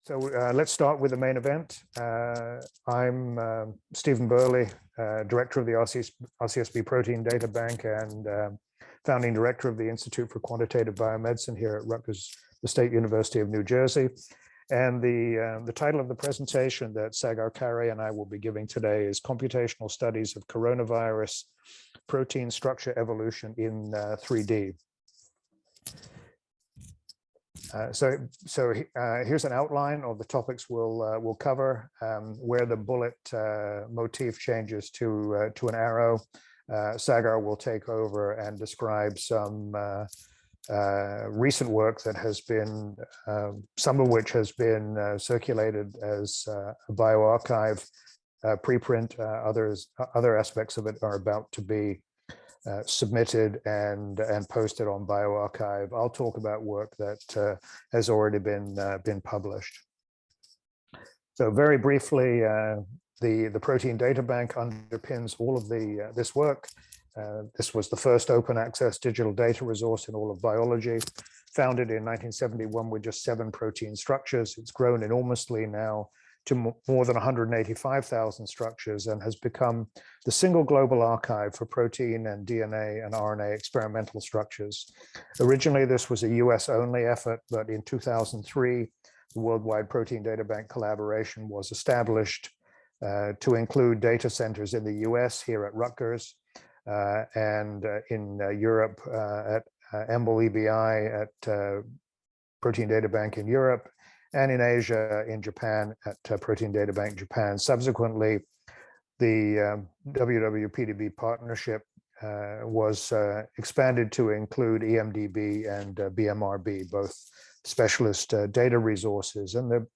So let's start with the main event. I'm Stephen Burley, Director of the RCSB Protein Data Bank and Founding Director of the Institute for Quantitative Biomedicine here at Rutgers, the State University of New Jersey. And the title of the presentation that Sagar, Khare, and I will be giving today is Computational Studies of Coronavirus Protein Structure Evolution in 3D. Here's an outline of the topics we'll cover, where the bullet motif changes to an arrow. Sagar will take over and describe some recent work that has been, some of which has been circulated as a bioarchive preprint. Other aspects of it are about to be submitted and posted on bioarchive. I'll talk about work that has already been published. So very briefly, the Protein Data Bank underpins all of this work. This was the first open access digital data resource in all of biology, founded in 1971 with just 7 protein structures. It's grown enormously now to more than 185,000 structures and has become the single global archive for protein and DNA and RNA experimental structures. Originally, this was a US-only effort, but in 2003, the Worldwide Protein Data Bank collaboration was established to include data centers in the US here at Rutgers and in Europe at EBI at Protein Data Bank in Europe, and in Asia, in Japan, at Protein Data Bank Japan. Subsequently, the WWPDB partnership was expanded to include EMDB and BMRB, both specialist data resources. And the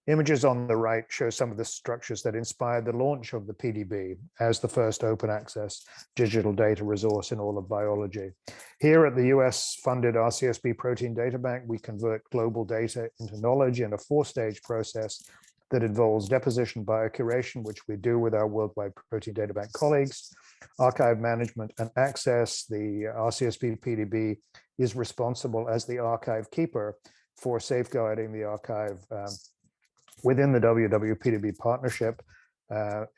images on the right show some of the structures that inspired the launch of the PDB as the first open access digital data resource in all of biology. Here at the US-funded RCSB Protein Data Bank, we convert global data into knowledge in a 4-stage process that involves deposition biocuration, which we do with our Worldwide Protein Data Bank colleagues, archive management and access. The RCSB PDB is responsible as the archive keeper for safeguarding the archive within the WWPDB partnership.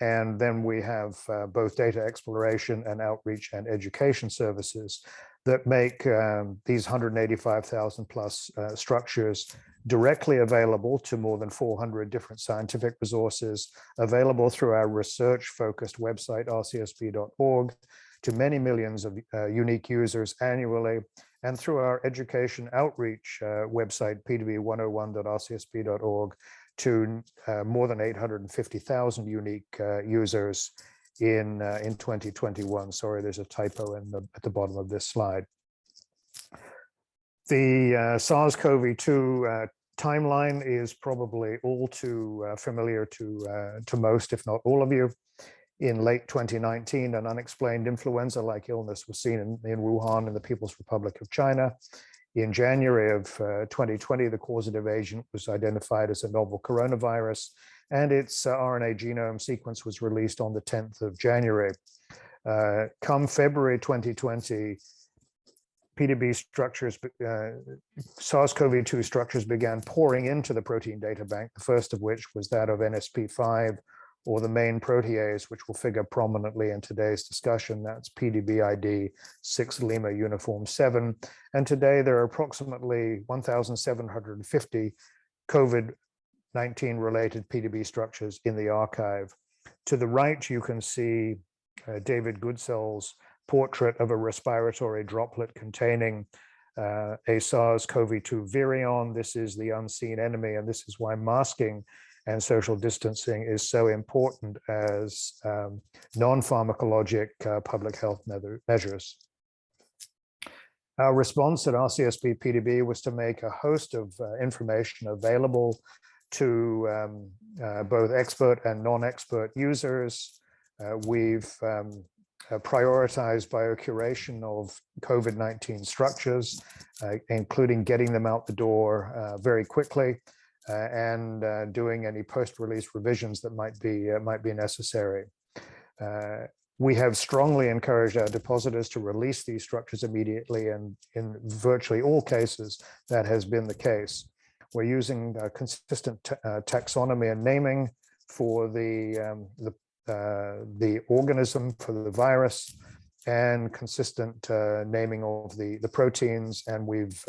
And then we have both data exploration and outreach and education services that make these 185,000 plus structures directly available to more than 400 different scientific resources, available through our research-focused website, rcsb.org, to many millions of unique users annually, and through our education outreach website, pdb101.rcsb.org, to more than 850,000 unique users in 2021. Sorry, there's a typo at the bottom of this slide. The SARS-CoV-2 timeline is probably all too familiar to most, if not all of you. In late 2019, an unexplained influenza-like illness was seen in Wuhan in the People's Republic of China. In January of 2020, the causative agent was identified as a novel coronavirus, and its RNA genome sequence was released on the 10th of January. Come February 2020, PDB structures, SARS-CoV-2 structures began pouring into the Protein Data Bank, the first of which was that of NSP5, or the main protease, which will figure prominently in today's discussion. That's PDB ID 6 Lima uniform 7. And today there are approximately 1,750 COVID-19 related PDB structures in the archive. To the right, you can see David Goodsell's portrait of a respiratory droplet containing a SARS-CoV-2 virion. This is the unseen enemy, and this is why masking and social distancing is so important as non-pharmacologic public health measures. Our response at RCSB PDB was to make a host of information available to both expert and non-expert users. We've prioritized biocuration of COVID-19 structures, including getting them out the door very quickly, and doing any post-release revisions that might be necessary. We have strongly encouraged our depositors to release these structures immediately, and in virtually all cases, that has been the case. We're using consistent taxonomy and naming for the organism, for the virus, and consistent naming of the proteins. And we've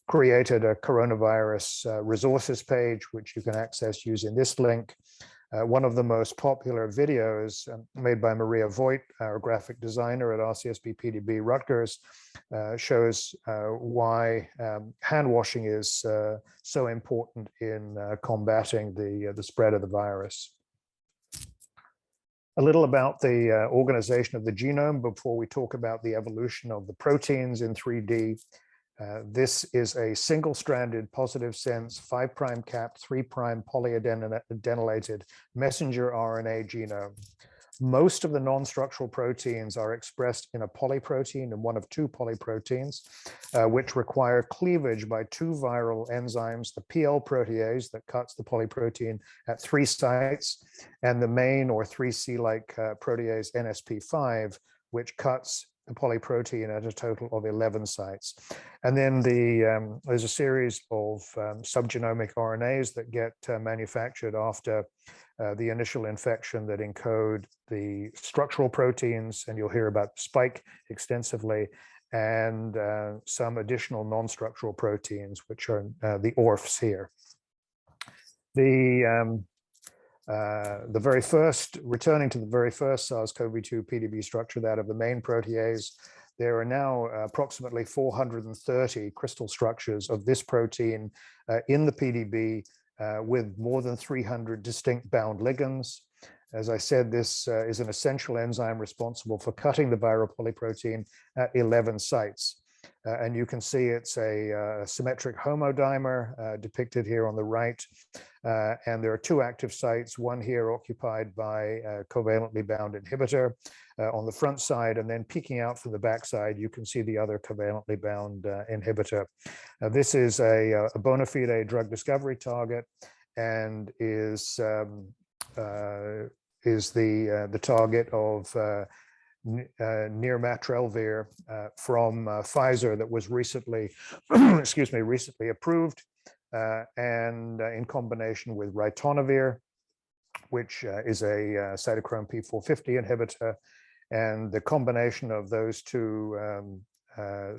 created a coronavirus resources page, which you can access using this link. One of the most popular videos made by Maria Voigt, our graphic designer at RCSB PDB Rutgers, shows why hand washing is so important in combating the spread of the virus. A little about the organization of the genome before we talk about the evolution of the proteins in 3D. This is a single-stranded positive sense 5' capped 3' polyadenylated messenger RNA genome. Most of the non-structural proteins are expressed in a polyprotein and one of two polyproteins, which require cleavage by two viral enzymes, the PL protease that cuts the polyprotein at 3 sites, and the main or 3C-like protease NSP5, which cuts the polyprotein at a total of 11 sites. And then there's a series of subgenomic RNAs that get manufactured after the initial infection that encode the structural proteins, and you'll hear about spike extensively, and some additional non-structural proteins, which are the ORFs here. Returning to the very first SARS-CoV-2 PDB structure, that of the main protease, there are now approximately 430 crystal structures of this protein in the PDB with more than 300 distinct bound ligands. As I said, this is an essential enzyme responsible for cutting the viral polyprotein at 11 sites. And you can see it's a symmetric homodimer depicted here on the right. And there are 2 active sites, one here occupied by a covalently bound inhibitor on the front side, and then peeking out from the back side, you can see the other covalently bound inhibitor. This is a bona fide drug discovery target and is the target of nirmatrelvir from Pfizer that was recently, recently approved, and in combination with ritonavir, which is a cytochrome P450 inhibitor, and the combination of those 2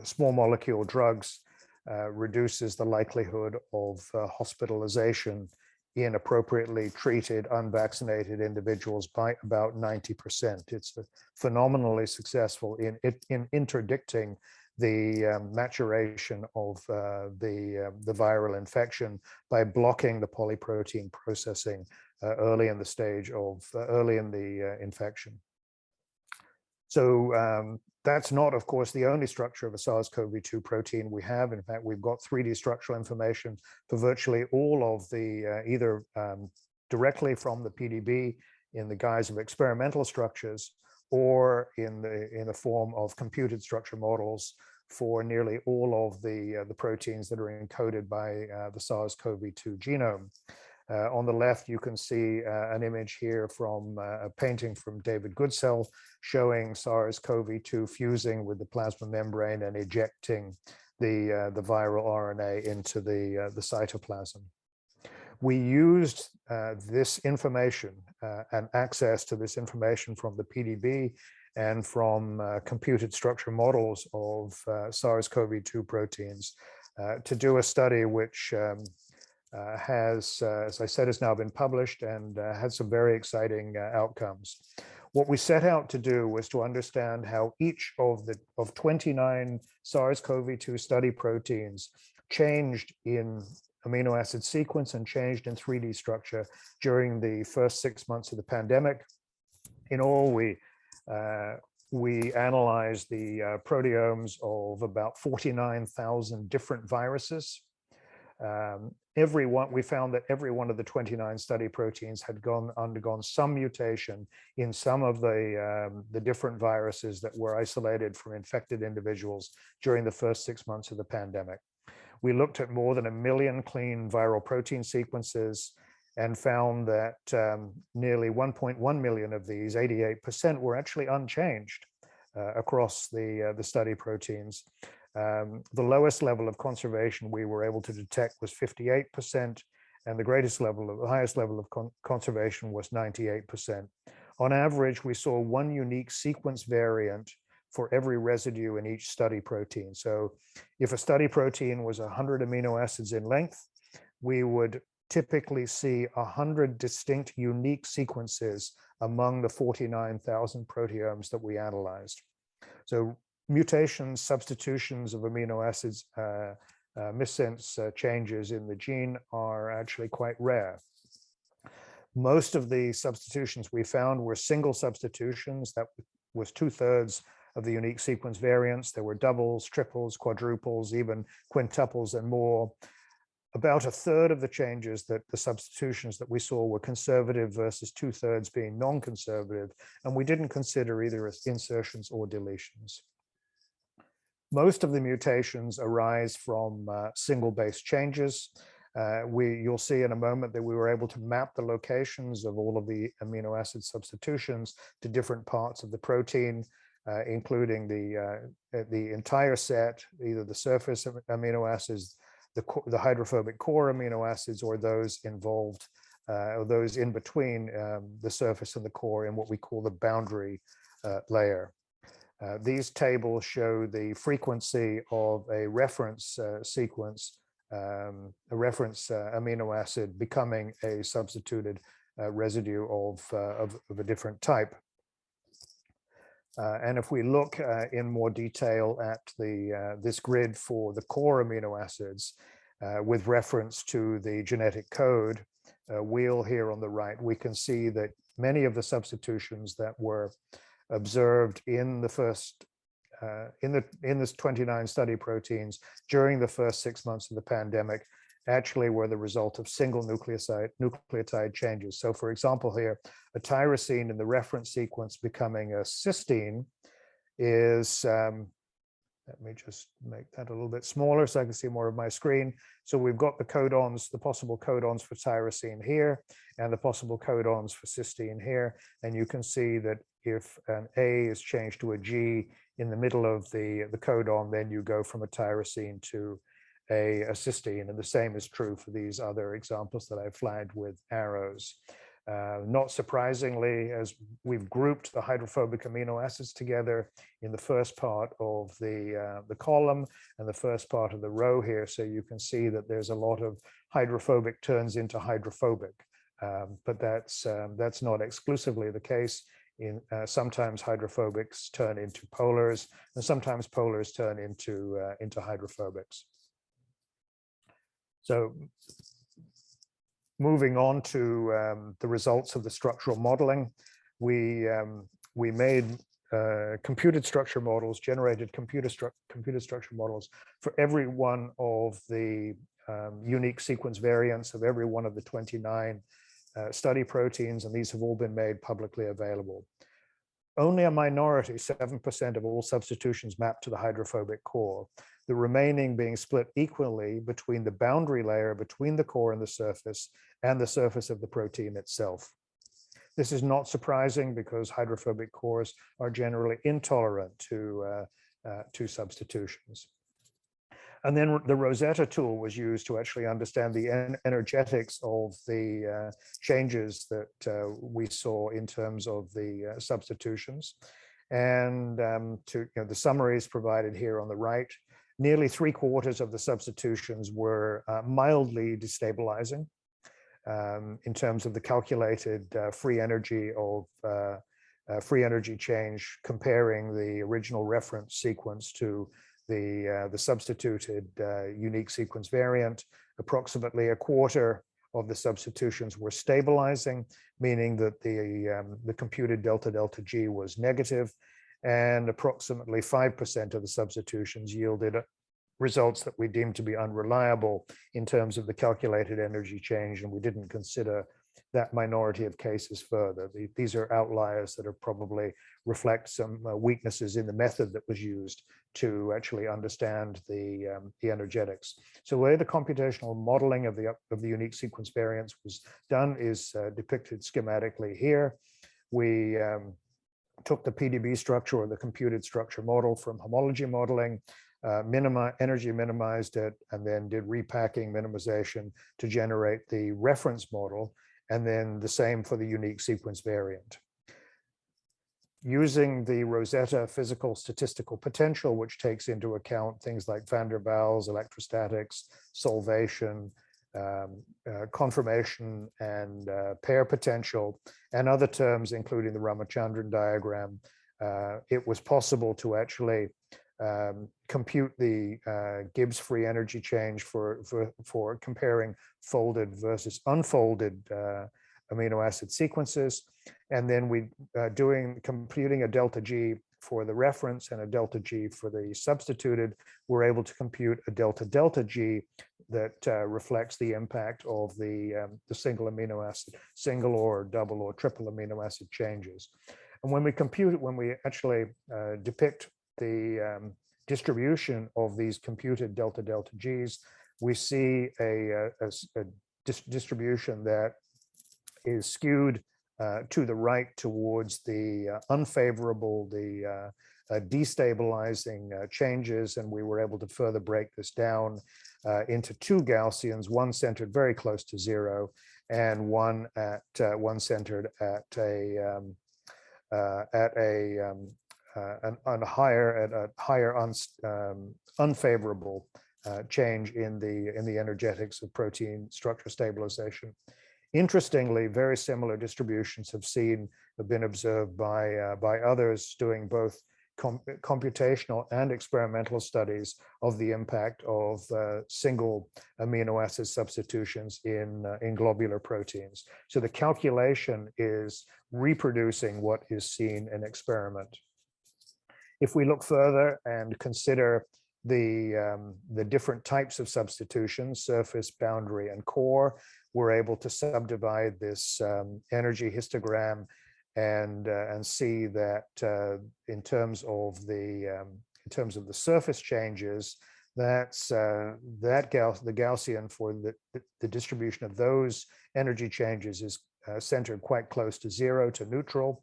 small molecule drugs reduces the likelihood of hospitalization in appropriately treated unvaccinated individuals by about 90%. It's phenomenally successful in interdicting the maturation of the viral infection by blocking the polyprotein processing early in the stage of early in the infection. So that's not, of course, the only structure of a SARS-CoV-2 protein we have. In fact, we've got 3D structural information for virtually all of the, either directly from the PDB in the guise of experimental structures, or in the form of computed structure models for nearly all of the proteins that are encoded by the SARS-CoV-2 genome. On the left, you can see an image here from a painting from David Goodsell showing SARS-CoV-2 fusing with the plasma membrane and ejecting the viral RNA into the cytoplasm. We used this information and access to this information from the PDB and from computed structure models of SARS-CoV-2 proteins to do a study which has, as I said, has now been published and had some very exciting outcomes. What we set out to do was to understand how each of 29 SARS-CoV-2 study proteins changed in amino acid sequence and changed in 3D structure during the first 6 months of the pandemic. In all, we analyzed the proteomes of about 49,000 different viruses. We found that every one of the 29 study proteins had undergone some mutation in some of the different viruses that were isolated from infected individuals during the first 6 months of the pandemic. We looked at more than 1 million clean viral protein sequences and found that nearly 1.1 million of these, 88%, were actually unchanged across the study proteins. The lowest level of conservation we were able to detect was 58%, and the highest level of conservation was 98%. On average, we saw one unique sequence variant for every residue in each study protein. So if a study protein was 100 amino acids in length, we would typically see 100 distinct unique sequences among the 49,000 proteomes that we analyzed. So mutations, substitutions of amino acids, missense changes in the gene are actually quite rare. Most of the substitutions we found were single substitutions. That was 2/3 of the unique sequence variants. There were doubles, triples, quadruples, even quintuples and more. About 1/3 of the changes, that the substitutions that we saw, were conservative versus 2/3 being non-conservative, and we didn't consider either as insertions or deletions. Most of the mutations arise from single base changes. You'll see in a moment that we were able to map the locations of all of the amino acid substitutions to different parts of the protein, including the entire set, either the surface amino acids, the hydrophobic core amino acids, or those involved, or those in between the surface and the core in what we call the boundary layer. These tables show the frequency of a reference sequence, a reference amino acid becoming a substituted residue of a different type. And if we look in more detail at this grid for the core amino acids with reference to the genetic code wheel here on the right, we can see that many of the substitutions that were observed in the first in this 29 study proteins during the first 6 months of the pandemic actually were the result of single nucleotide changes. So for example here, a tyrosine in the reference sequence becoming a cysteine is, let me just make that a little bit smaller so I can see more of my screen. So we've got the codons, the possible codons for tyrosine here, and the possible codons for cysteine here. And you can see that if an A is changed to a G in the middle of the codon, then you go from a tyrosine to a cysteine, and the same is true for these other examples that I flagged with arrows. Not surprisingly, as we've grouped the hydrophobic amino acids together in the first part of the column and the first part of the row here, so you can see that there's a lot of hydrophobic turns into hydrophobic, but that's not exclusively the case. Sometimes hydrophobics turn into polars, and sometimes polars turn into hydrophobics. So moving on to the results of the structural modeling, we made computed structure models, generated computed structure models for every one of the unique sequence variants of every one of the 29 study proteins, and these have all been made publicly available. Only a minority, 7% of all substitutions, map to the hydrophobic core, the remaining being split equally between the boundary layer between the core and the surface of the protein itself. This is not surprising because hydrophobic cores are generally intolerant to substitutions. And then the Rosetta tool was used to actually understand the energetics of the changes that we saw in terms of the substitutions. And the summaries provided here on the right, nearly 3/4 of the substitutions were mildly destabilizing in terms of the calculated free energy change, comparing the original reference sequence to the substituted unique sequence variant. Approximately 1/4 of the substitutions were stabilizing, meaning that the computed delta G was negative, and approximately 5% of the substitutions yielded results that we deemed to be unreliable in terms of the calculated energy change, and we didn't consider that minority of cases further. These are outliers that are probably reflect some weaknesses in the method that was used to actually understand the energetics. So the way the computational modeling of the unique sequence variants was done is depicted schematically here. We took the PDB structure, or the computed structure model, from homology modeling, energy minimized it, and then did repacking minimization to generate the reference model, and then the same for the unique sequence variant. Using the Rosetta physical statistical potential, which takes into account things like van der Waals, electrostatics, solvation, conformation, and pair potential, and other terms, including the Ramachandran diagram, it was possible to actually compute the Gibbs free energy change for comparing folded versus unfolded amino acid sequences. And then we computing a delta G for the reference and a delta G for the substituted, we're able to compute a delta G that reflects the impact of the single amino acid, single or double or triple amino acid changes. And when we actually depict the distribution of these computed delta Gs, we see a distribution that is skewed to the right towards the unfavorable, the destabilizing changes, and we were able to further break this down into two Gaussians, one centered very close to zero, and one centered at a higher unfavorable change in the energetics of protein structure stabilization. Interestingly, very similar distributions have been observed by others doing both computational and experimental studies of the impact of single amino acid substitutions in globular proteins. So the calculation is reproducing what is seen in experiment. If we look further and consider the different types of substitutions, surface, boundary, and core, we're able to subdivide this energy histogram and see that in terms of the surface changes, that's the Gaussian for the distribution of those energy changes is centered quite close to zero, to neutral.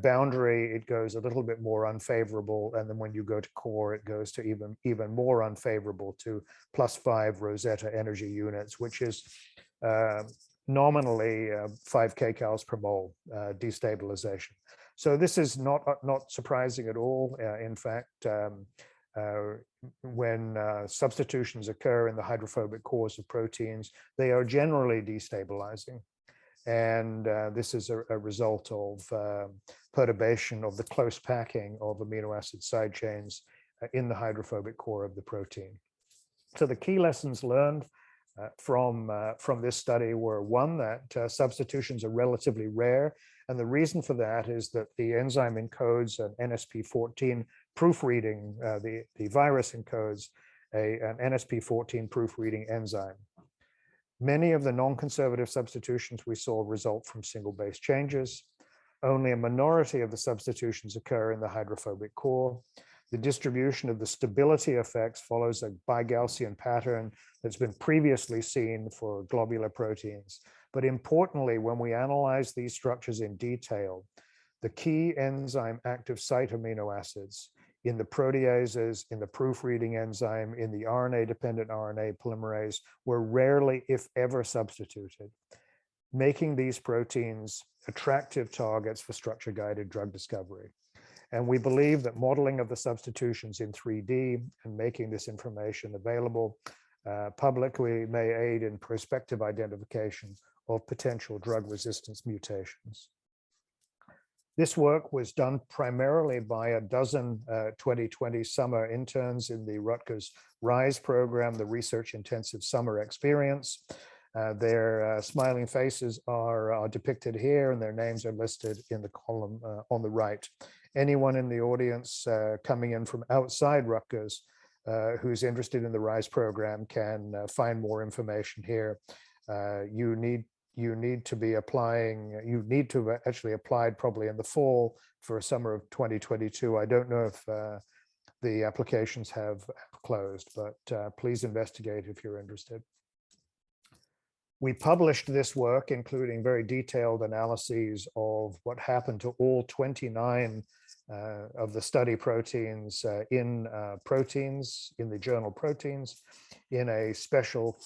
Boundary, it goes a little bit more unfavorable, and then when you go to core, it goes to even more unfavorable, to +5 Rosetta energy units, which is nominally 5 kcals per mole destabilization. So this is not surprising at all. In fact, when substitutions occur in the hydrophobic cores of proteins, they are generally destabilizing. And this is a result of perturbation of the close packing of amino acid side chains in the hydrophobic core of the protein. So the key lessons learned from this study were, one, that substitutions are relatively rare. And the reason for that is that the enzyme encodes an NSP14 proofreading, the virus encodes an NSP14 proofreading enzyme. Many of the non-conservative substitutions we saw result from single base changes. Only a minority of the substitutions occur in the hydrophobic core. The distribution of the stability effects follows a bi-Gaussian pattern that's been previously seen for globular proteins. But importantly, when we analyze these structures in detail, the key enzyme active site amino acids in the proteases, in the proofreading enzyme, in the RNA-dependent RNA polymerase were rarely, if ever, substituted, making these proteins attractive targets for structure-guided drug discovery. And we believe that modeling of the substitutions in 3D and making this information available publicly may aid in prospective identification of potential drug resistance mutations. This work was done primarily by a dozen 2020 summer interns in the Rutgers RISE program, the Research Intensive Summer Experience. Their smiling faces are depicted here, and their names are listed in the column on the right. Anyone in the audience coming in from outside Rutgers who's interested in the RISE program can find more information here. You need to be applying, you need to have actually applied probably in the fall for summer of 2022. I don't know if the applications have closed, but please investigate if you're interested. We published this work, including very detailed analyses of what happened to all 29 of the study proteins in Proteins, in the journal Proteins, in a special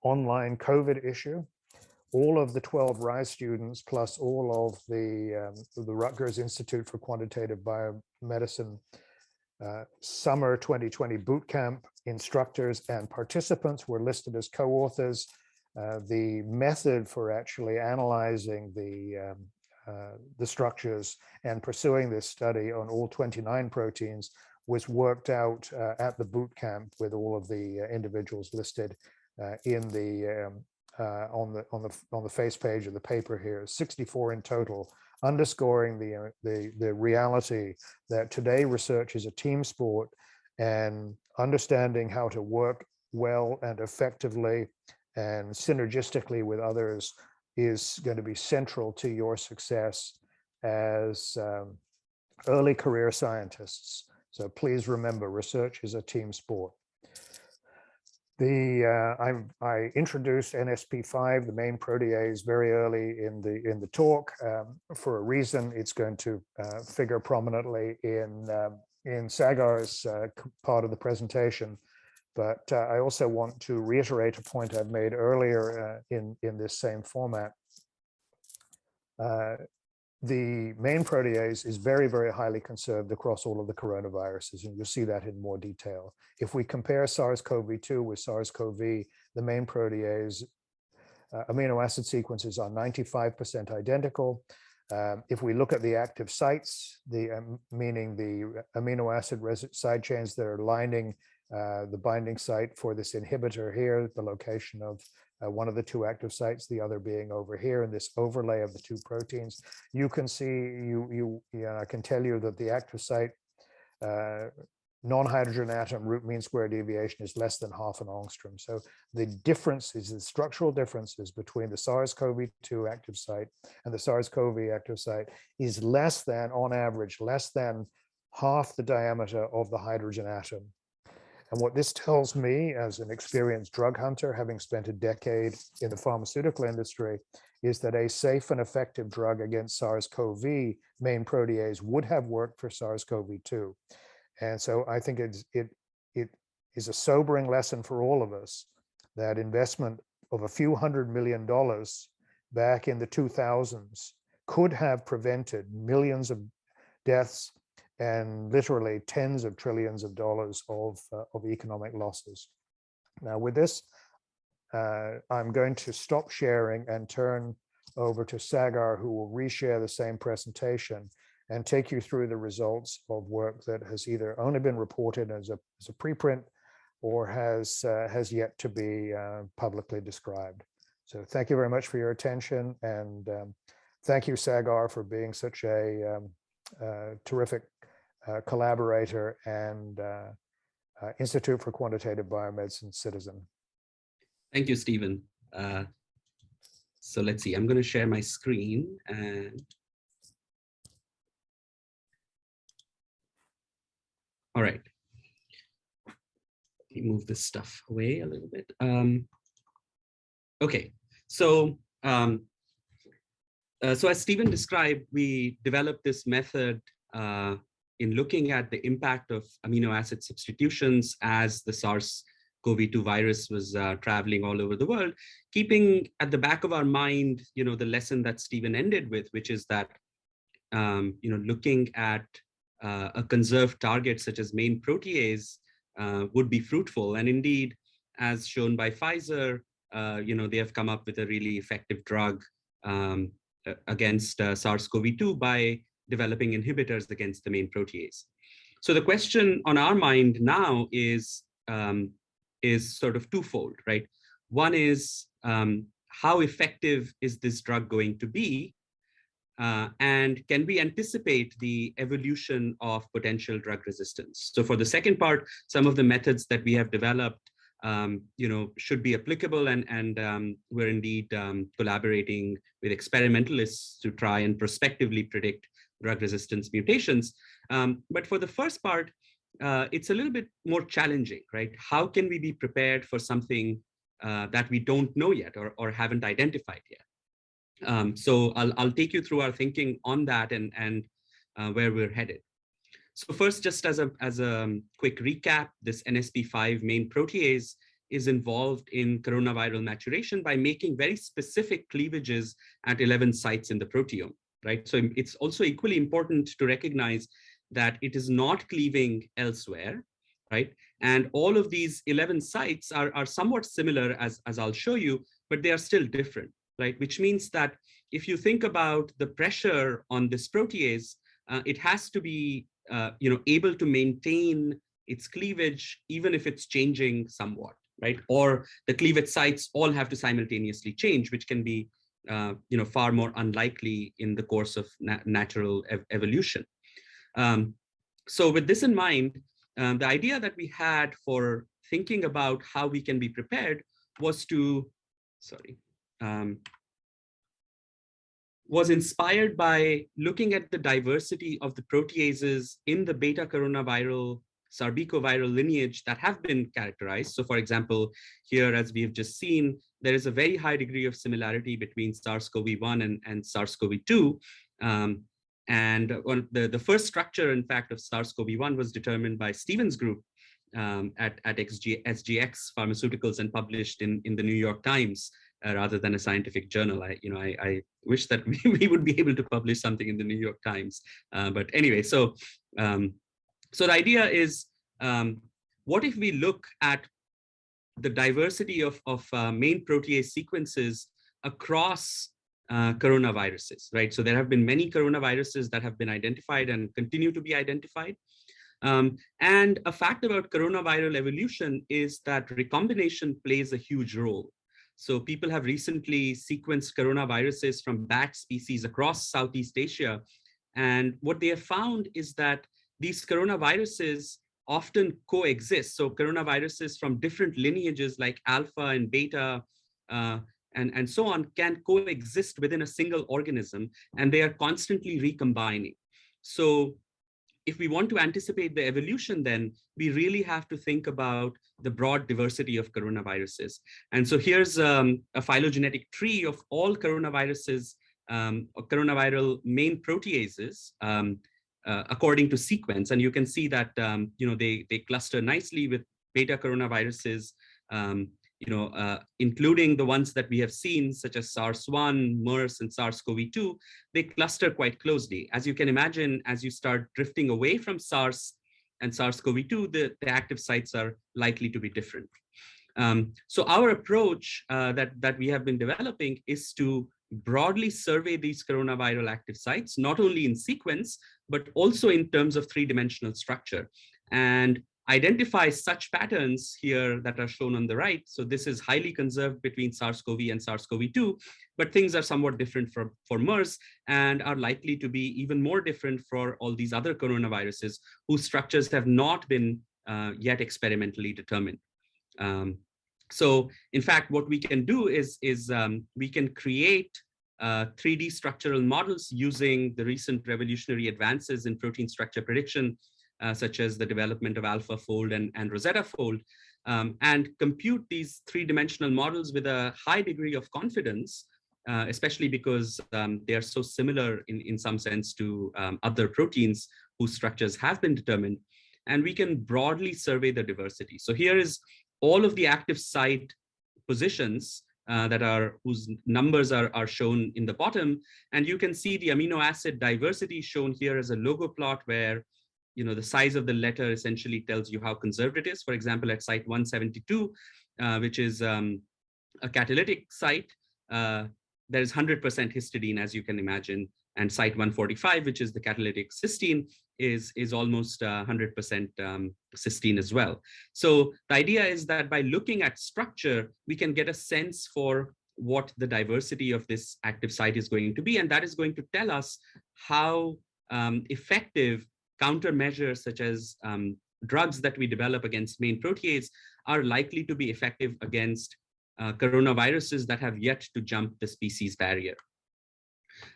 online COVID issue. All of the 12 RISE students, plus all of the Rutgers Institute for Quantitative Biomedicine summer 2020 bootcamp instructors and participants were listed as co-authors. The method for actually analyzing the structures and pursuing this study on all 29 proteins was worked out at the bootcamp with all of the individuals listed in the on the face page of the paper here. 64 in total, underscoring the reality that today research is a team sport, and understanding how to work well and effectively and synergistically with others is going to be central to your success as early career scientists. So please remember, research is a team sport. I introduced NSP5, the main protease, very early in the talk for a reason. It's going to figure prominently in Sagar's part of the presentation. But I also want to reiterate a point I've made earlier in this same format. The main protease is very, very highly conserved across all of the coronaviruses, and you'll see that in more detail. If we compare SARS-CoV-2 with SARS-CoV, the main protease amino acid sequences are 95% identical. If we look at the active sites, meaning the amino acid side chains that are lining the binding site for this inhibitor here, the location of one of the two active sites, the other being over here in this overlay of the two proteins, you can see, I can tell you that the active site non-hydrogen atom root mean square deviation is less than half an angstrom. So the differences, the structural differences between the SARS-CoV-2 active site and the SARS-CoV active site is less than, on average, less than half the diameter of the hydrogen atom. And what this tells me as an experienced drug hunter, having spent a decade in the pharmaceutical industry, is that a safe and effective drug against SARS-CoV main protease would have worked for SARS-CoV-2. And so I think it is a sobering lesson for all of us that investment of a few $100 million back in the 2000s could have prevented millions of deaths and literally tens of trillions of dollars of economic losses. Now with this, I'm going to stop sharing and turn over to Sagar, who will reshare the same presentation and take you through the results of work that has either only been reported as a preprint or has yet to be publicly described. So thank you very much for your attention, and thank you, Sagar, for being such a terrific collaborator and Institute for Quantitative Biomedicine citizen. Thank you, Stephen. So let's see, I'm going to share my screen and all right. Let me move this stuff away a little bit. Okay, so so as Stephen described, we developed this method in looking at the impact of amino acid substitutions as the SARS-CoV-2 virus was traveling all over the world, keeping at the back of our mind, the lesson that Stephen ended with, which is that, looking at a conserved target such as main protease would be fruitful. And indeed, as shown by Pfizer, they have come up with a really effective drug against SARS-CoV-2 by developing inhibitors against the main protease. So the question on our mind now is sort of twofold, right? One is, how effective is this drug going to be? And can we anticipate the evolution of potential drug resistance? So for the second part, some of the methods that we have developed, should be applicable, and we're indeed collaborating with experimentalists to try and prospectively predict drug resistance mutations. But for the first part, it's a little bit more challenging, right? How can we be prepared for something that we don't know yet or haven't identified yet? So I'll take you through our thinking on that and where we're headed. So first, just as a quick recap, this NSP5 main protease is involved in coronaviral maturation by making very specific cleavages at 11 sites in the proteome, right? So it's also equally important to recognize that it is not cleaving elsewhere, right? And all of these 11 sites are somewhat similar, as I'll show you, but they are still different, right? Which means that if you think about the pressure on this protease, it has to be able to maintain its cleavage, even if it's changing somewhat, right? Or the cleavage sites all have to simultaneously change, which can be far more unlikely in the course of natural evolution. So with this in mind, the idea that we had for thinking about how we can be prepared was was inspired by looking at the diversity of the proteases in the beta coronaviral sarbecoviral lineage that have been characterized. So for example, here, as we have just seen, there is a very high degree of similarity between SARS-CoV-1 and SARS-CoV-2. And the first structure, in fact, of SARS-CoV-1 was determined by Stephen's group at SGX Pharmaceuticals and published in the New York Times rather than a scientific journal. I wish that we would be able to publish something in the New York Times. But anyway, so the idea is, what if we look at the diversity of main protease sequences across coronaviruses, right? So there have been many coronaviruses that have been identified and continue to be identified. And a fact about coronaviral evolution is that recombination plays a huge role. So people have recently sequenced coronaviruses from bat species across Southeast Asia. And what they have found is that these coronaviruses often coexist. So coronaviruses from different lineages like alpha and beta and so on can coexist within a single organism, and they are constantly recombining. So if we want to anticipate the evolution, then we really have to think about the broad diversity of coronaviruses. And so here's a phylogenetic tree of all coronaviruses, coronaviral main proteases, according to sequence. And you can see that they cluster nicely with beta coronaviruses, including the ones that we have seen, such as SARS-1, MERS, and SARS-CoV-2. They cluster quite closely. As you can imagine, as you start drifting away from SARS and SARS-CoV-2, the active sites are likely to be different. So our approach that we have been developing is to broadly survey these coronaviral active sites, not only in sequence, but also in terms of three-dimensional structure, and identify such patterns here that are shown on the right. So this is highly conserved between SARS-CoV and SARS-CoV-2, but things are somewhat different for MERS and are likely to be even more different for all these other coronaviruses whose structures have not been yet experimentally determined. So in fact, what we can do is we can create 3D structural models using the recent revolutionary advances in protein structure prediction, such as the development of AlphaFold and Rosetta Fold, and compute these three-dimensional models with a high degree of confidence, especially because they are so similar in some sense to other proteins whose structures have been determined, and we can broadly survey the diversity. So here is all of the active site positions whose numbers are shown in the bottom, and you can see the amino acid diversity shown here as a logo plot where the size of the letter essentially tells you how conserved it is. For example, at site 172, which is a catalytic site, there is 100% histidine, as you can imagine. And site 145, which is the catalytic cysteine, is almost 100% cysteine as well. So the idea is that by looking at structure, we can get a sense for what the diversity of this active site is going to be. And that is going to tell us how effective countermeasures such as drugs that we develop against main protease are likely to be effective against coronaviruses that have yet to jump the species barrier.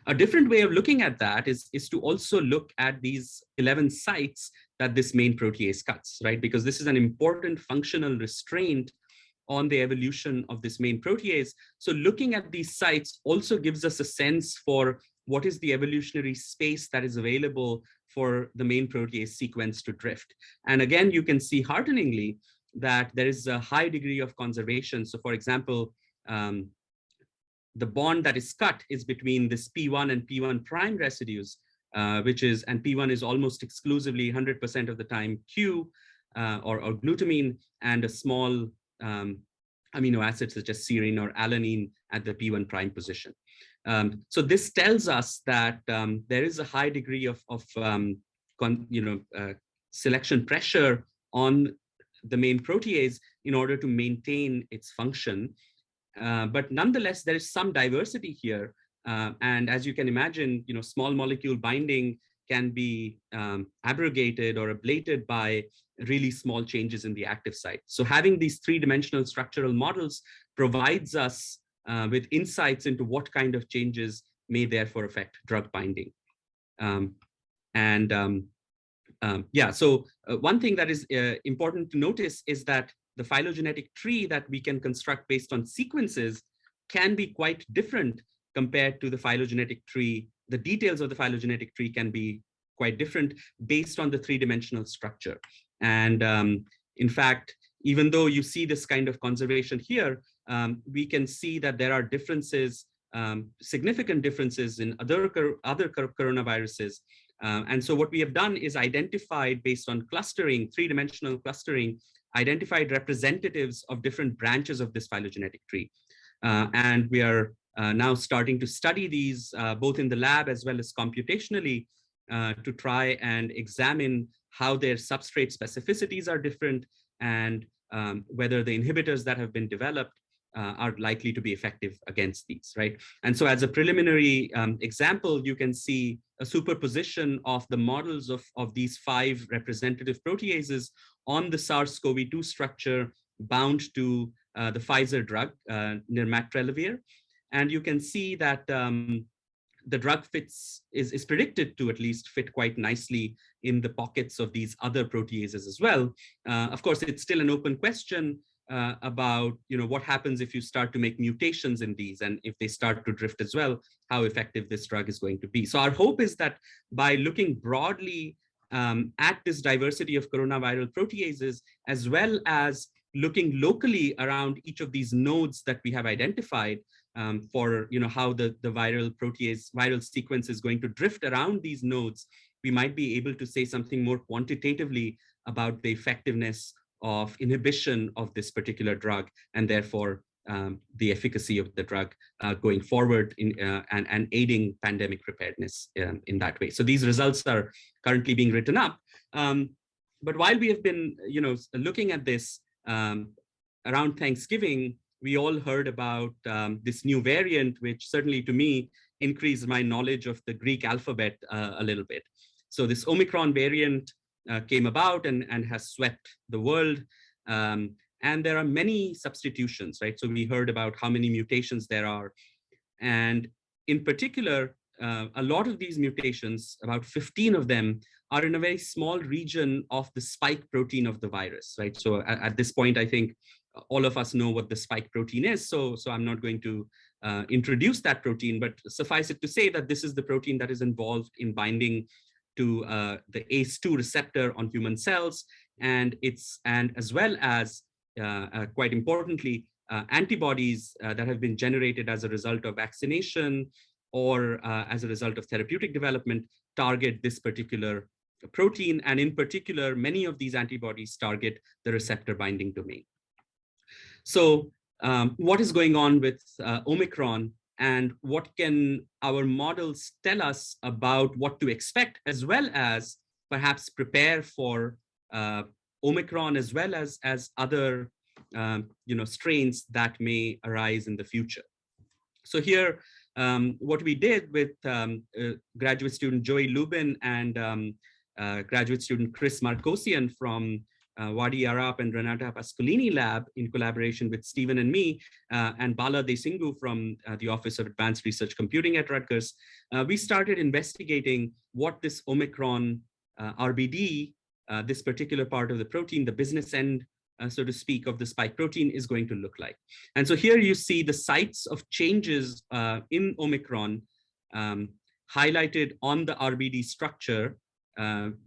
A different way of looking at that is to also look at these 11 sites that this main protease cuts, right? Because this is an important functional restraint on the evolution of this main protease. So looking at these sites also gives us a sense for what is the evolutionary space that is available for the main protease sequence to drift. And again, you can see hearteningly that there is a high degree of conservation. So for example, the bond that is cut is between this P1 and P1 prime residues, and P1 is almost exclusively 100% of the time Q or glutamine, and a small amino acid such as serine or alanine at the P1 prime position. So this tells us that there is a high degree of selection pressure on the main protease in order to maintain its function. But nonetheless, there is some diversity here. And as you can imagine, small molecule binding can be abrogated or ablated by really small changes in the active site. So having these three-dimensional structural models provides us with insights into what kind of changes may therefore affect drug binding. So one thing that is important to notice is that the phylogenetic tree that we can construct based on sequences can be quite different compared to the phylogenetic tree. The details of the phylogenetic tree can be quite different based on the three-dimensional structure. And in fact, even though you see this kind of conservation here, we can see that there are differences, significant differences in other coronaviruses. And so what we have done is identified, based on clustering, three-dimensional clustering, identified representatives of different branches of this phylogenetic tree. And we are now starting to study these both in the lab as well as computationally to try and examine how their substrate specificities are different, and whether the inhibitors that have been developed are likely to be effective against these, right? And so as a preliminary example, you can see a superposition of the models of these 5 representative proteases on the SARS-CoV-2 structure bound to the Pfizer drug, nirmatrelvir. And you can see that the drug is predicted to at least fit quite nicely in the pockets of these other proteases as well. Of course, it's still an open question about what happens if you start to make mutations in these, and if they start to drift as well, how effective this drug is going to be. So our hope is that by looking broadly at this diversity of coronaviral proteases, as well as looking locally around each of these nodes that we have identified for how the viral sequence is going to drift around these nodes, we might be able to say something more quantitatively about the effectiveness of inhibition of this particular drug, and therefore the efficacy of the drug going forward and aiding pandemic preparedness in that way. So these results are currently being written up. But while we have been looking at this around Thanksgiving, we all heard about this new variant, which certainly to me increased my knowledge of the Greek alphabet a little bit. So this Omicron variant came about and has swept the world. And there are many substitutions, right? So we heard about how many mutations there are. And in particular, a lot of these mutations, about 15 of them, are in a very small region of the spike protein of the virus, right? So at this point, I think all of us know what the spike protein is. So I'm not going to introduce that protein, but suffice it to say that this is the protein that is involved in binding to the ACE2 receptor on human cells, and as well as quite importantly, antibodies that have been generated as a result of vaccination or as a result of therapeutic development target this particular protein, and in particular, many of these antibodies target the receptor binding domain. So what is going on with Omicron, and what can our models tell us about what to expect, as well as perhaps prepare for Omicron as well as other strains that may arise in the future. So here, what we did with graduate student Joey Lubin and graduate student Chris Markosian from Wadi Arap and Renata Pascolini lab, in collaboration with Stephen and me, and Bala Desingu from the Office of Advanced Research Computing at Rutgers, we started investigating what this Omicron RBD, this particular part of the protein, the business end, so to speak, of the spike protein is going to look like. And so here you see the sites of changes in Omicron, highlighted on the RBD structure.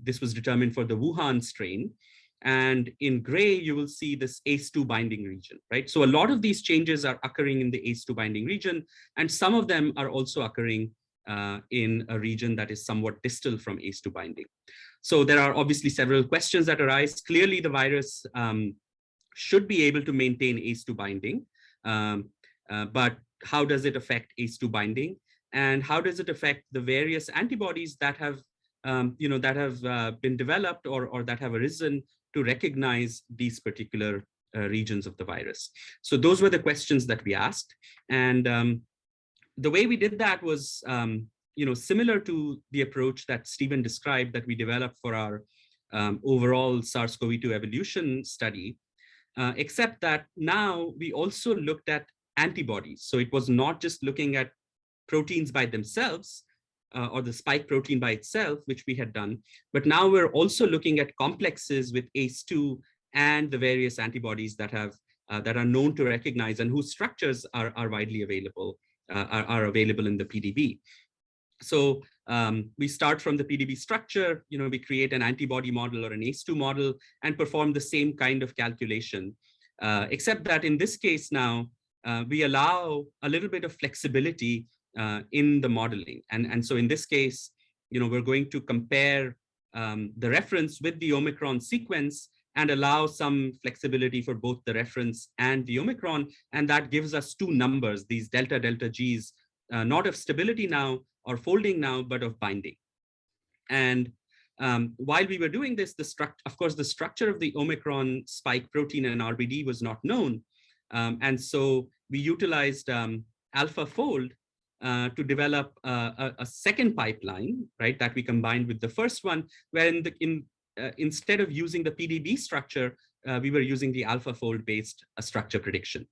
This was determined for the Wuhan strain. And in gray, you will see this ACE2 binding region, right? So a lot of these changes are occurring in the ACE2 binding region, and some of them are also occurring in a region that is somewhat distal from ACE2 binding. So there are obviously several questions that arise. Clearly, the virus should be able to maintain ACE2 binding, but how does it affect ACE2 binding? And how does it affect the various antibodies that have been developed or that have arisen to recognize these particular regions of the virus? So those were the questions that we asked. And the way we did that was similar to the approach that Stephen described that we developed for our overall SARS-CoV-2 evolution study, except that now we also looked at antibodies. So it was not just looking at proteins by themselves, or the spike protein by itself, which we had done, but now we're also looking at complexes with ACE2 and the various antibodies that are known to recognize and whose structures are widely available, are available in the PDB. So we start from the PDB structure, we create an antibody model or an ACE2 model and perform the same kind of calculation, except that in this case now, we allow a little bit of flexibility in the modeling. And so in this case, we're going to compare the reference with the Omicron sequence and allow some flexibility for both the reference and the Omicron. And that gives us two numbers, these delta Gs, not of stability now or folding now, but of binding. And while we were doing this, of course, the structure of the Omicron spike protein and RBD was not known. And so we utilized AlphaFold to develop a second pipeline, right, that we combined with the first one, where instead of using the PDB structure, we were using the AlphaFold based structure prediction.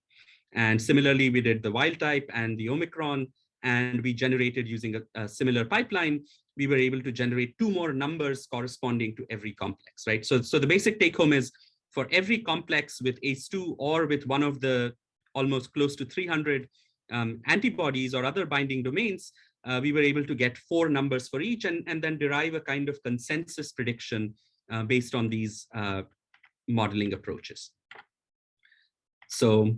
And similarly, we did the wild type and the Omicron, and we generated using a similar pipeline, we were able to generate two more numbers corresponding to every complex, right? So the basic take home is for every complex with ACE2 or with one of the almost close to 300 antibodies or other binding domains, we were able to get 4 numbers for each and then derive a kind of consensus prediction based on these modeling approaches. So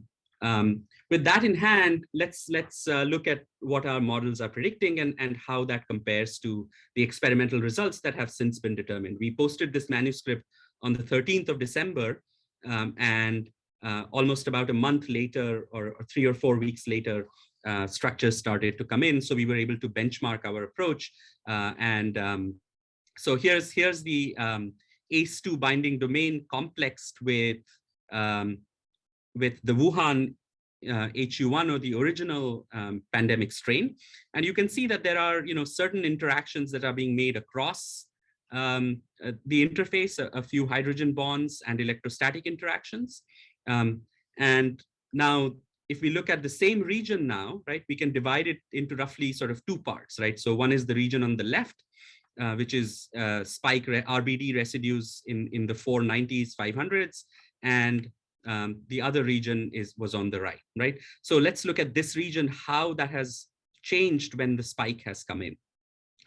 with that in hand, let's look at what our models are predicting and how that compares to the experimental results that have since been determined. We posted this manuscript on the 13th of December, and almost about a month later or 3 or 4 weeks later, structures started to come in. So we were able to benchmark our approach. So here's the ACE2 binding domain complexed with the Wuhan HU1 or the original pandemic strain. And you can see that there are certain interactions that are being made across the interface, a few hydrogen bonds and electrostatic interactions. And now, if we look at the same region now, right, we can divide it into roughly sort of 2 parts, right? So one is the region on the left, which is spike RBD residues in the 490s, 500s, and the other region was on the right? So let's look at this region, how that has changed when the spike has come in,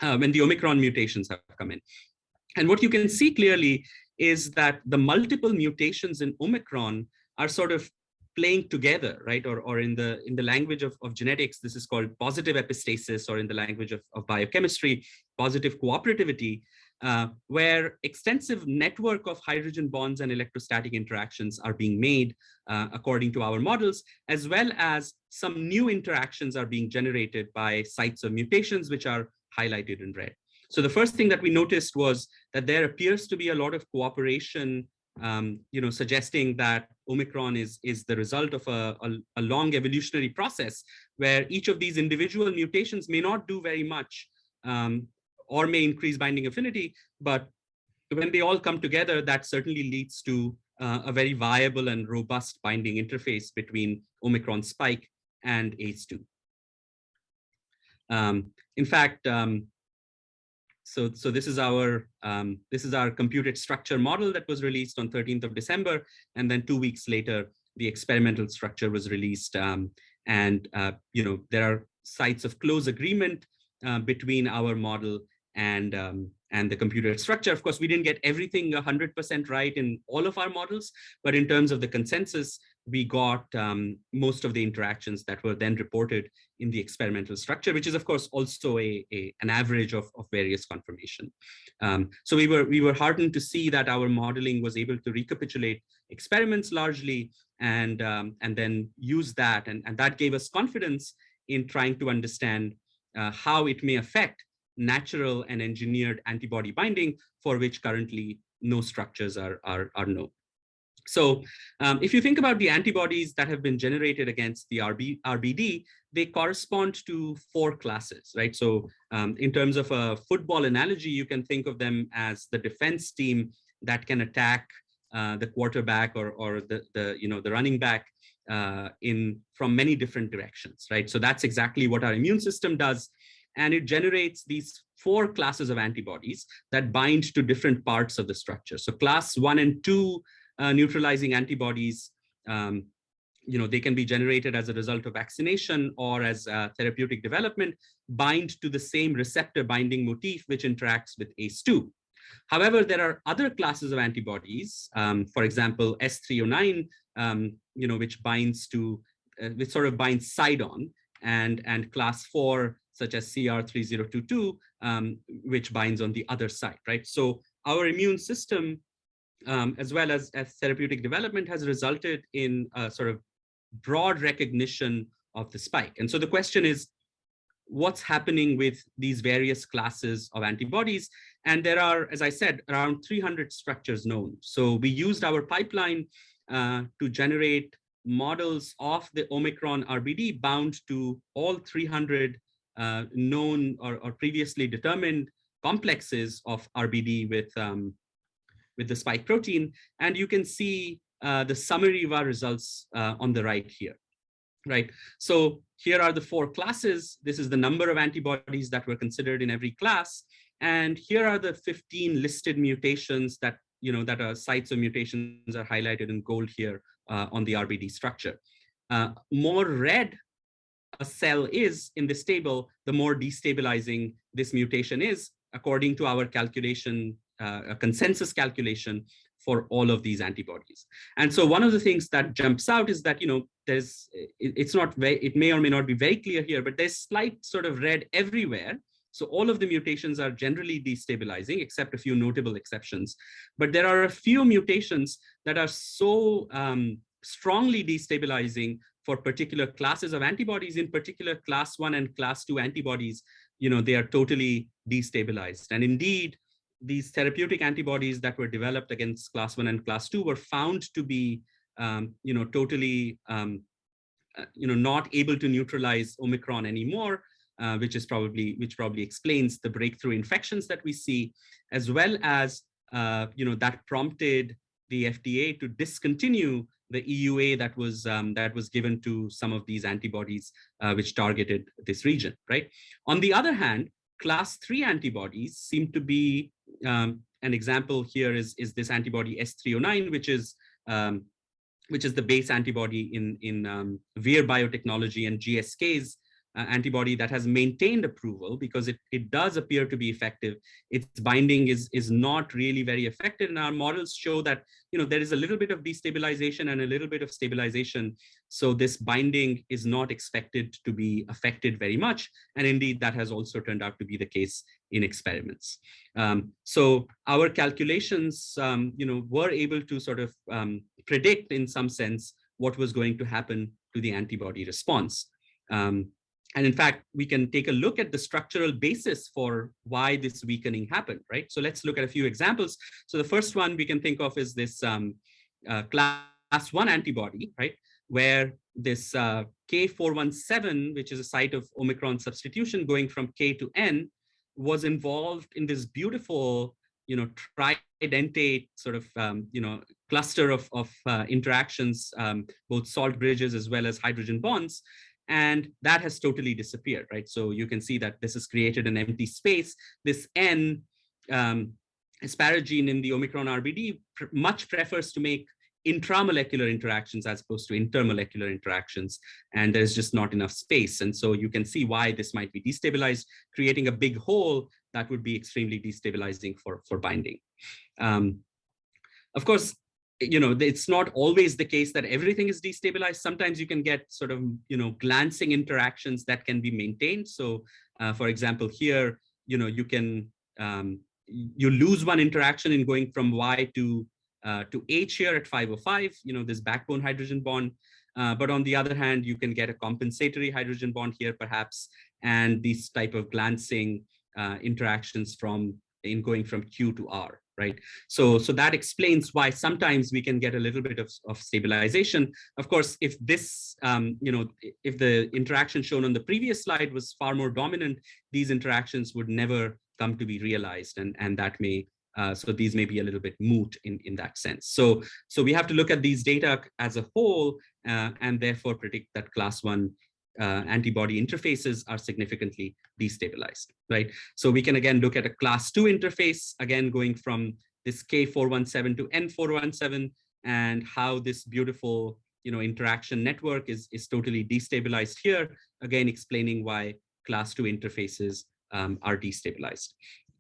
when the Omicron mutations have come in. And what you can see clearly is that the multiple mutations in Omicron are sort of playing together, right? Or in the language of genetics, this is called positive epistasis, or in the language of biochemistry, positive cooperativity, where extensive network of hydrogen bonds and electrostatic interactions are being made according to our models, as well as some new interactions are being generated by sites of mutations, which are highlighted in red. So the first thing that we noticed was that there appears to be a lot of cooperation, suggesting that Omicron is the result of a long evolutionary process where each of these individual mutations may not do very much or may increase binding affinity, but when they all come together, that certainly leads to a very viable and robust binding interface between Omicron spike and ACE2. In fact, so this is our computed structure model that was released on 13th of December, and then 2 weeks later, the experimental structure was released. There are sites of close agreement between our model and the computer structure. Of course, we didn't get everything 100% right in all of our models, but in terms of the consensus, we got most of the interactions that were then reported in the experimental structure, which is of course also an average of various conformation. So we were heartened to see that our modeling was able to recapitulate experiments largely and then use that, and that gave us confidence in trying to understand how it may affect natural and engineered antibody binding, for which currently no structures are known. So if you think about the antibodies that have been generated against the RBD, they correspond to 4 classes, right? So in terms of a football analogy, you can think of them as the defense team that can attack the quarterback or the running back from many different directions, right? So that's exactly what our immune system does. And it generates these 4 classes of antibodies that bind to different parts of the structure. So class 1 and 2 neutralizing antibodies, they can be generated as a result of vaccination or as therapeutic development, bind to the same receptor binding motif, which interacts with ACE2. However, there are other classes of antibodies, for example, S309, which binds to, which sort of binds side on, and class 4, such as CR3022, which binds on the other side, right? So our immune system, as well as therapeutic development, has resulted in a sort of broad recognition of the spike. And so the question is, what's happening with these various classes of antibodies? And there are, as I said, around 300 structures known. So we used our pipeline to generate models of the Omicron RBD bound to all 300 known or previously determined complexes of RBD with the spike protein. And you can see the summary of our results on the right here, right? So here are the 4 classes. This is the number of antibodies that were considered in every class. And here are the 15 listed mutations that, that are sites of mutations are highlighted in gold here on the RBD structure. More red a cell is in this table, the more destabilizing this mutation is, according to our calculation, a consensus calculation for all of these antibodies. And so one of the things that jumps out is that, it may or may not be very clear here, but there's slight sort of red everywhere. So all of the mutations are generally destabilizing, except a few notable exceptions. But there are a few mutations that are so strongly destabilizing for particular classes of antibodies, in particular class 1 and class 2 antibodies, they are totally destabilized. And indeed, these therapeutic antibodies that were developed against class 1 and class 2 were found to be, totally, not able to neutralize Omicron anymore, which probably explains the breakthrough infections that we see, as well as, that prompted the FDA to discontinue the EUA that was given to some of these antibodies, which targeted this region, right? On the other hand, class 3 antibodies seem to be, an example here is this antibody S309, which is the base antibody in Vir Biotechnology and GSK's antibody that has maintained approval because it does appear to be effective. Its binding is not really very effective, and our models show that there is a little bit of destabilization and a little bit of stabilization. So this binding is not expected to be affected very much, and indeed that has also turned out to be the case in experiments. So our calculations, were able to sort of predict in some sense what was going to happen to the antibody response. And in fact, we can take a look at the structural basis for why this weakening happened, right? So let's look at a few examples. So the first one we can think of is this class 1 antibody, right? Where this K417, which is a site of Omicron substitution going from K to N, was involved in this beautiful, tridentate sort of, cluster of interactions, both salt bridges as well as hydrogen bonds. And that has totally disappeared, right? So you can see that this has created an empty space. This N asparagine in the Omicron RBD much prefers to make intramolecular interactions as opposed to intermolecular interactions, and there's just not enough space. And so you can see why this might be destabilized, creating a big hole that would be extremely destabilizing for binding. Of course, it's not always the case that everything is destabilized. Sometimes you can get sort of, glancing interactions that can be maintained. So for example, here, you can, you lose one interaction in going from Y to H here at 505, this backbone hydrogen bond. But on the other hand, you can get a compensatory hydrogen bond here perhaps, and these type of glancing interactions in going from Q to R, right? So that explains why sometimes we can get a little bit of stabilization. Of course, if this, if the interaction shown on the previous slide was far more dominant, these interactions would never come to be realized, and that may, so these may be a little bit moot in that sense. So we have to look at these data as a whole, and therefore predict that class 1 antibody interfaces are significantly destabilized, right? So we can again look at a class 2 interface, again going from this K417 to N417, and how this beautiful, interaction network is totally destabilized here, again explaining why class 2 interfaces are destabilized.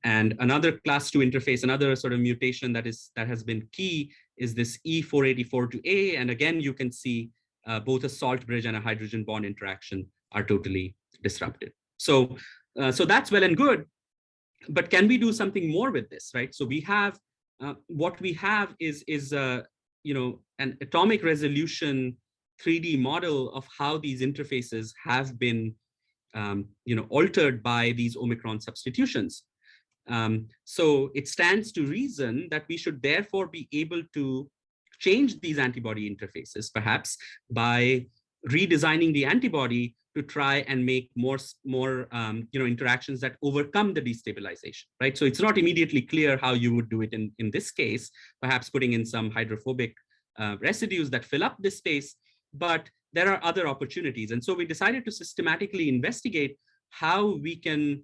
And another class 2 interface, another sort of mutation that has been key, is this E484 to A, and again you can see both a salt bridge and a hydrogen bond interaction are totally disrupted. So that's well and good, but can we do something more with this, right? So we have, what we have is an atomic resolution 3D model of how these interfaces have been, altered by these Omicron substitutions. So it stands to reason that we should therefore be able to change these antibody interfaces, perhaps by redesigning the antibody to try and make more interactions that overcome the destabilization, right? So it's not immediately clear how you would do it in this case, perhaps putting in some hydrophobic residues that fill up this space, but there are other opportunities. And so we decided to systematically investigate how we can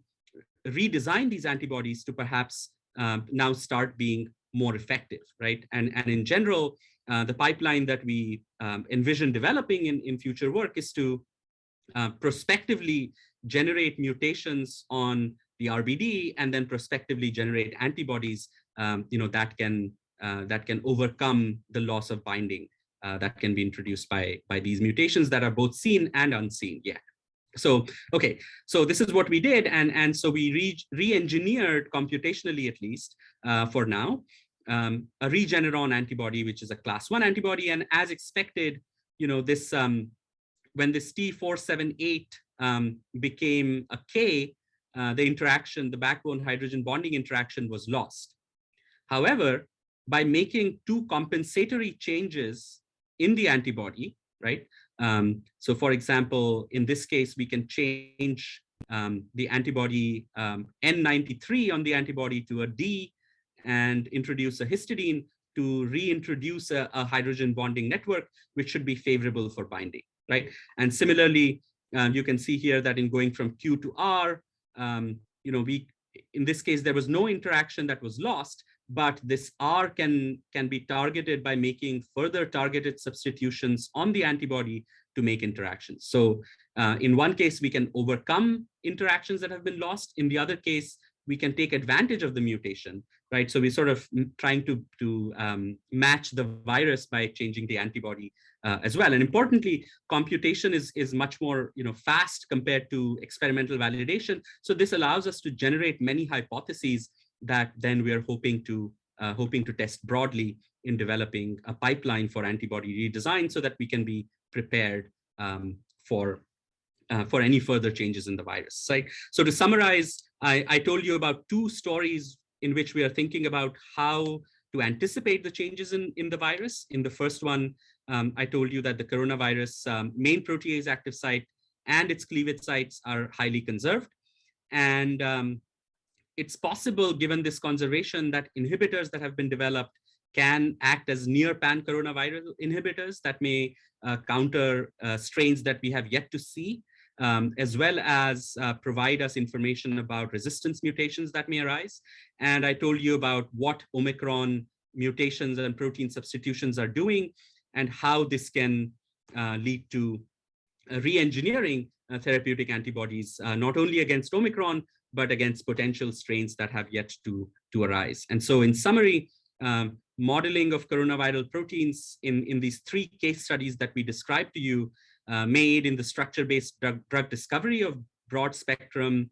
redesign these antibodies to perhaps now start being more effective, right? And in general, the pipeline that we envision developing in future work is to prospectively generate mutations on the RBD, and then prospectively generate antibodies, that can overcome the loss of binding that can be introduced by these mutations that are both seen and unseen yet. So, okay, so this is what we did, and so we re-engineered computationally, at least for now, a Regeneron antibody, which is a class 1 antibody, and as expected, this when this T478 became a K, the backbone hydrogen bonding interaction was lost. However, by making 2 compensatory changes in the antibody, right? So for example, in this case, we can change the antibody N93 on the antibody to a D, and introduce a histidine to reintroduce a hydrogen bonding network, which should be favorable for binding, right? And similarly, you can see here that in going from Q to R, in this case, there was no interaction that was lost, but this R can be targeted by making further targeted substitutions on the antibody to make interactions. So in one case, we can overcome interactions that have been lost. In the other case, we can take advantage of the mutation, right? So we're sort of trying to match the virus by changing the antibody as well. And importantly, computation is much more fast compared to experimental validation. So this allows us to generate many hypotheses that then we are hoping to test broadly in developing a pipeline for antibody redesign, so that we can be prepared for any further changes in the virus, right? So to summarize, I told you about 2 stories in which we are thinking about how to anticipate the changes in the virus. In the first one, I told you that the coronavirus main protease active site and its cleavage sites are highly conserved. And it's possible, given this conservation, that inhibitors that have been developed can act as near pan-coronaviral inhibitors that may counter strains that we have yet to see, as well as provide us information about resistance mutations that may arise. And I told you about what Omicron mutations and protein substitutions are doing, and how this can lead to re-engineering therapeutic antibodies, not only against Omicron, but against potential strains that have yet to arise. And so in summary, modeling of coronaviral proteins in these 3 case studies that we described to you made in the structure-based drug discovery of broad spectrum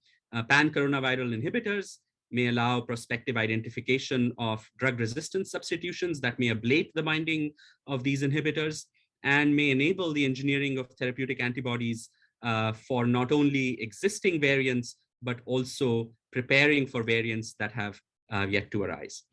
pan-coronaviral inhibitors may allow prospective identification of drug-resistant substitutions that may ablate the binding of these inhibitors, and may enable the engineering of therapeutic antibodies for not only existing variants, but also preparing for variants that have yet to arise.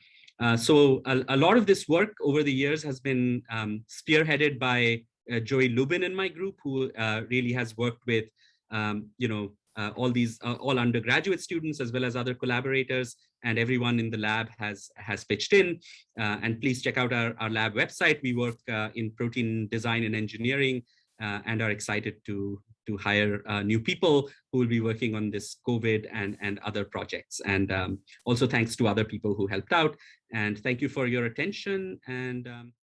So a lot of this work over the years has been spearheaded by Joey Lubin in my group, who really has worked with all undergraduate students as well as other collaborators, and everyone in the lab has pitched in. And please check out our lab website. We work in protein design and engineering, and are excited to hire new people who will be working on this COVID and other projects. And also thanks to other people who helped out. And thank you for your attention. And